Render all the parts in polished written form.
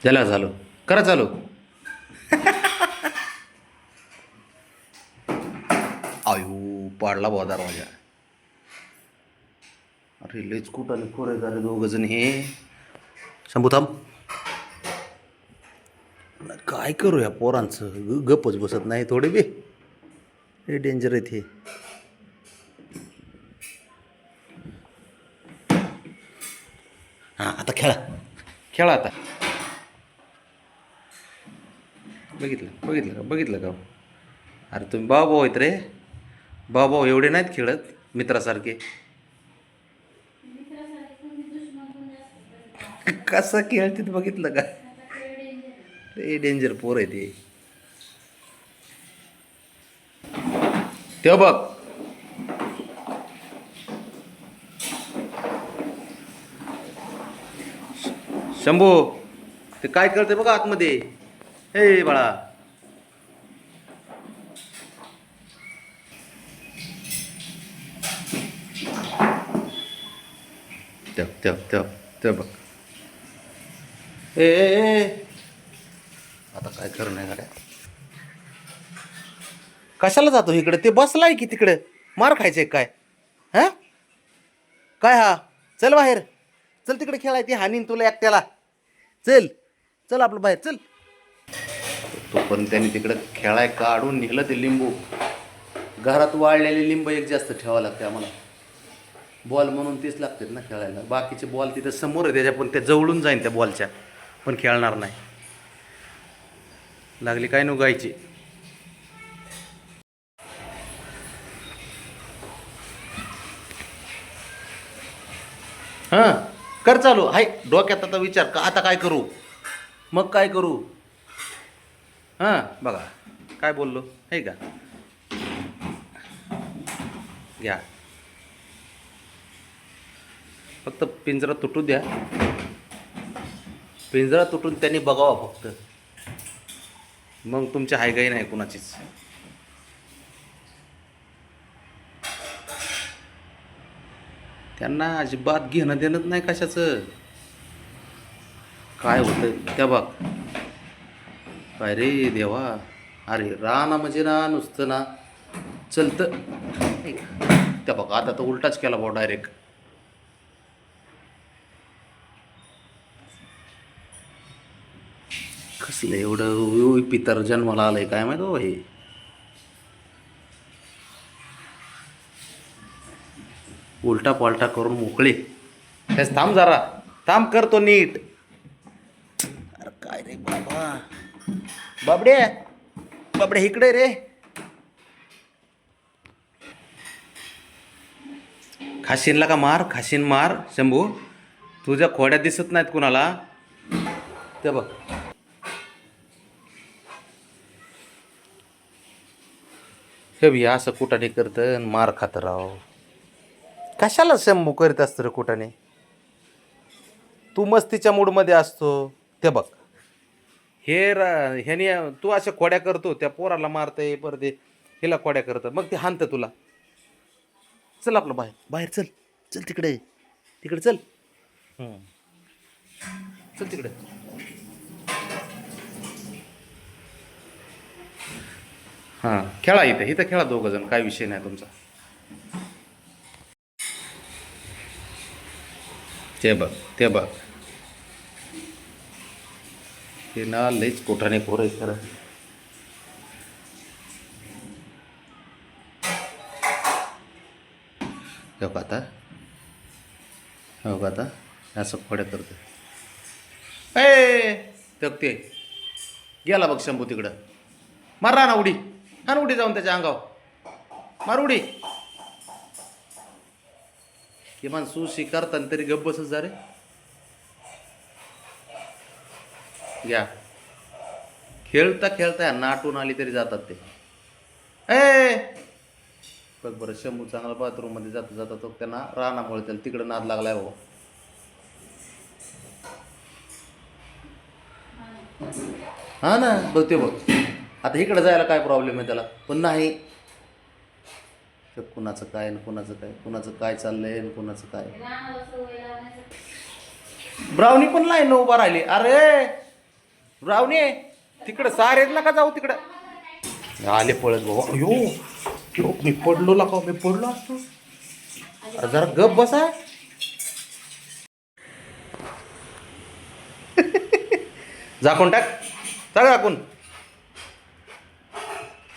झालं झालो करा चालू. आयु पाडला बुवा दरवाजा. अरे लयच कुठाने खोरे झाले दोघ जण हे. शंभू थांब. काय करू या पोरांचं गपच बसत नाही थोडे बी. हे डेंजर आहेत हे. हां आता खेळा खेळा आता. बघितलं बघितलं का बघितलं का. अरे तुम्ही भाऊ आहेत रे. भाऊ एवढे नाहीत खेळत मित्रासारखे. कसं खेळतात बघितलं का. ते डेंजर पोर आहे ते. तेव्हा बघ. शंभू ते काय करते बघा आतमध्ये. हे बाळा. तेव तेव तेव तेव बघ. ए आता काय करू नाही गाड्या. कशाला जातो इकडे. ते बसलाय की तिकडे. मार खायचंय काय. हा काय हा. चल बाहेर. चल तिकडे खेळाय. ती हानीन तुला एकट्याला. चल चल आपलं बाहेर चल. तोपर्यंत त्यांनी तिकडे खेळाय काढून नेलं ते लिंबू. घरात वाळलेले लिंब एक जास्त ठेवावं लागते आम्हाला. बॉल म्हणून तेच लागतात ना खेळायला. बाकीचे बॉल तिथे समोर आहे त्याच्या पण त्या जवळून जाईन त्या बॉलच्या. पण खेळणार नाही. लागली काय नो गायची. हां कर चालू. हाय डोक्यात आता विचार का आता काय करू. मग काय करू. हां बघा काय बोललो आहे का. घ्या फक्त पिंजरा तुटू द्या. पिंजरा तुटून त्यांनी बघावा फक्त. मग तुमच्या हायगाई नाही कुणाचीच. त्यांना अजिबात घेणं देणंच नाही कशाचं. काय होतं त्या बघ. काय रे देवा. अरे राना म्हणजे ना नुसतं ना चलतं. त्या बघ आता तर उलटाच केला भाऊ डायरेक्ट. कसलं एवढं पितर जन्माला आलंय काय माहिती हो हे. उलटा पालटा करून मोकळे. तेच थांब जरा. थांब करतो नीट. अरे काय रे बाबा. बाबडे बाबडे इकडे रे. खाशीनला का मार. खाशीन मार शंभू. तुझ्या खोड्या दिसत नाहीत कुणाला. ते बघ. हे बी असं कुठाने करतं आणि मार खात राव. कशाला शंभू करीत असतं रे कुठाने. तू मस्तीच्या मूडमध्ये असतो. ते बघ हे ह्याने तू अशा खोड्या करतो. त्या पोराला मारतंय परत हिला खोड्या करतं. मग ते हाणतं तुला. चल आपलं बाहेर बाहेर चल. चल तिकडे तिकडे चल. चल तिकडे. हां खेळा इथं इथं खेळा दोघं जण. काय विषय नाही तुमचा. ते बघ ते बघ. ते ना लईच कोठाने पोर आहे खरं. हो का आता. हो का आता असं खोड्या करतो. ए ते गेला बघ शंभू तिकडं. मार ना उडी. हा उडी जाऊन त्याच्या अंगावर. मार उडी. किमान सुशी करताना तरी गप्प बसच जा रे. घ्या खेळता खेळता नाटून आली तरी जातात ते. ए बघ बरं शंभू चांगला बाथरूम मध्ये जाता जाता तो त्यांना रानामुळे त्याला तिकडं नाद लागलाय हो. हा ना बघ ते बघ. आता इकडं जायला काय प्रॉब्लेम आहे त्याला. पण नाही तर कुणाचं काय न कुणाचं काय. कुणाचं काय चाललंय न कुणाचं काय. ब्राउनी पण लाईन उभा राहिली. अरे रावणे तिकडं सारेच नका जाऊ तिकडं. आले पळत भाऊ. अयो यो, मी पडलो ला का मी पडलो असतो. अरे जरा गप बसा. झाकून टाक. टाक झाकून.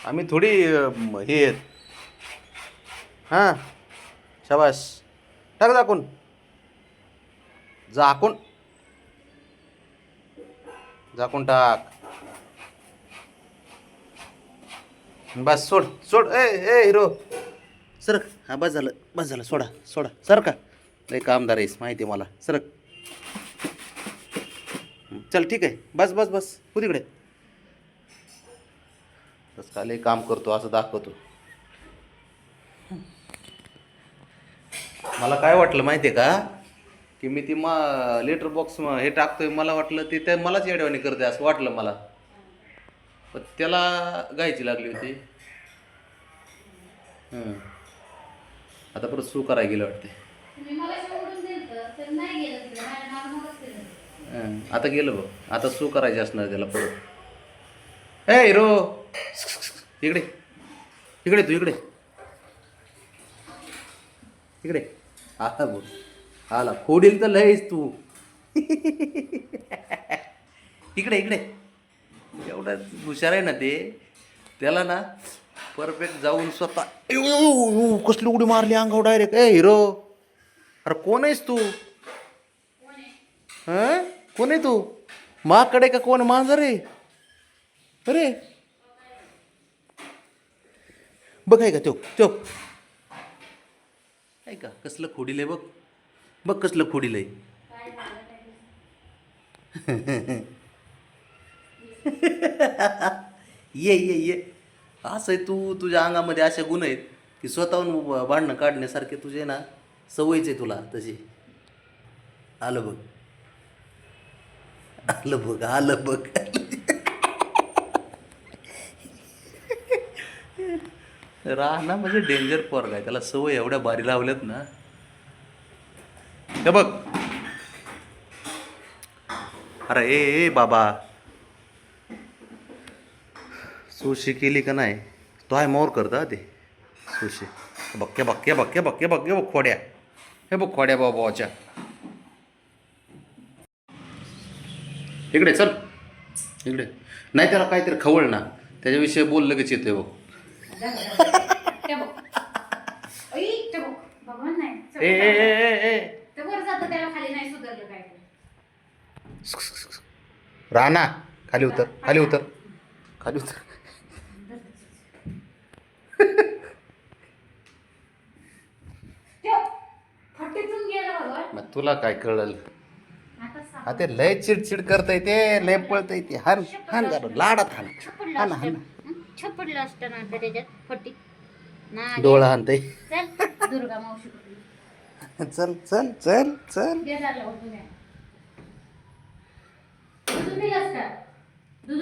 आम्ही थोडी हे आहेत. हां शाबास. टाक झाकून. झाकून झाकून टाक. बस सोड सोड. ए ए हिरो सरक. हा बस झालं बस झालं. सोडा सोडा सर का. लय कामदार आहेस माहिती आहे मला. सरक. चल ठीक आहे. बस बस बस हो तिकडे. बस का लय काम करतो असं दाखवतो. मला काय वाटलं माहिती आहे का की मी ती लेटर बॉक्स हे टाकतोय. मला वाटलं ते त्या मलाच येड्यावानी करते असं वाटलं मला. पण त्याला गायची लागली होती. आता परत सू करायला गेलं वाटते. आता गेलं बघ. आता सू करायची असणार त्याला परत. ए हिरो इकडे इकडे तू इकडे इकडे. आता बोल. आला फोडील तर लयच तू. इकडे इकडे. एवढं हुशार आहे ना ते. त्याला ना परफेक्ट जाऊन स्वतः. कसली उडी मारली अंगावर डायरेक्ट. ए हिरो अरे कोण आहेस तू. हां कोण आहे तू. माकडे का कोण मांजर आहे. अरे बघ आहे का तो तो आहे का. कसलं खोडील आहे बघ. बघ कसलं खोडील आहे. ये ये ये. असं आहे तू. तुझ्या अंगामध्ये असे गुण आहेत की स्वतःहून भांडणं काढण्यासारखे तुझे ना सवयच आहे तुला तशी. आलं बघ. आलं बघ. आलं बघ. राहणं म्हणजे डेंजर पोरग आहे. त्याला सवय एवढ्या भारी लावल्यात ना. हे बघ. अरे ए ए बाबा सुशी केली का नाही. तो आहे मोर करता ते सुशी. बक्के बक्के बक्के बक्के बक्के बघ खोड्या. हे बघ खोड्या बाबाच्या. इकडे चल इकडे. नाही त्याला काहीतरी खवळ ना. त्याच्याविषयी बोल लगेच येतोय बघ. ए ए ए ए राणा खाली उतर. खाली उतर. खाली उतर. मग तुला काय कळलं. आता लय चिडचिड करता ते. लय पळता ते. हान हान झालं लाडात हान. हान हान. छपडलं असतं ना आता त्याच्यात फटी ना. डोळा हानते. चल दुर्गा मावशी. चल चल चल चल. दूध दिलंस का. दूध